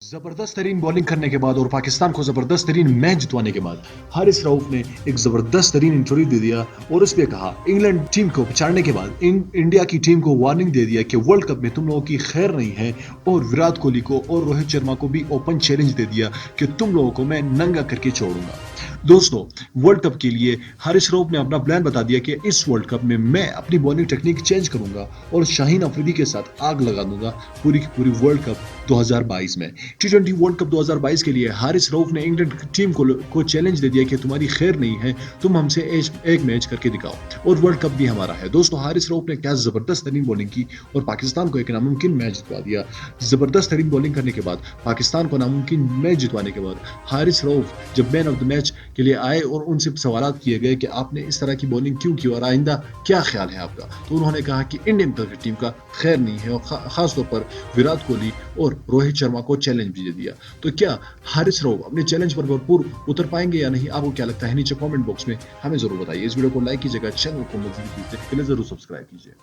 जबरदस्त तरीन बॉलिंग करने के बाद और पाकिस्तान को जबरदस्त तरीन मैच जितवाने के बाद हारिस रऊफ ने एक जबरदस्त तरीन इंटरव्यू दे दिया और उस पर कहा इंग्लैंड टीम को पिछाड़ने के बाद इंडिया की टीम को वार्निंग दे दिया कि वर्ल्ड कप में तुम लोगों की खैर नहीं है और विराट कोहली को और रोहित शर्मा को भी ओपन चैलेंज दे दिया कि तुम लोगों को मैं नंगा करके छोड़ूंगा। दोस्तों, वर्ल्ड कप के लिए हारिस रऊफ ने अपना प्लान बता दिया कि इस वर्ल्ड कप में मैं अपनी बॉलिंग टेक्निक चेंज करूंगा और शाहीन अफरीदी के साथ आग लगा दूंगा पूरी की पूरी वर्ल्ड कप 2022 में। टी20 वर्ल्ड कप 2022 के लिए हारिस रऊफ ने इंग्लैंड टीम को चैलेंज दे दिया कि तुम्हारी खैर नहीं है, तुम हमसे एक मैच करके दिखाओ और वर्ल्ड कप भी हमारा है। दोस्तों, हारिस रऊफ ने क्या जबरदस्त तरीन बॉलिंग की और पाकिस्तान को एक नामुमकिन मैच जितवा दिया। जबरदस्त तरीन बॉलिंग करने के बाद पाकिस्तान को नामुमकिन मैच जितवाने के बाद हारिस रऊफ जब मैन ऑफ द मैच के लिए आए और उनसे सवाल किए गए कि आपने इस तरह की बॉलिंग क्यों की और आइंदा क्या ख्याल है आपका, तो उन्होंने कहा कि इंडियन क्रिकेट टीम का खैर नहीं है और खासतौर पर विराट कोहली और रोहित शर्मा को चैलेंज भी दे दिया। तो क्या हारिस रऊफ अपने चैलेंज पर भरपूर उतर पाएंगे या नहीं, आपको क्या लगता है नीचे कमेंट बॉक्स में हमें जरूर बताइए। इस वीडियो को लाइक कीजिएगा, चैनल को मज़ीद देखने के लिए जरूर सब्सक्राइब कीजिए।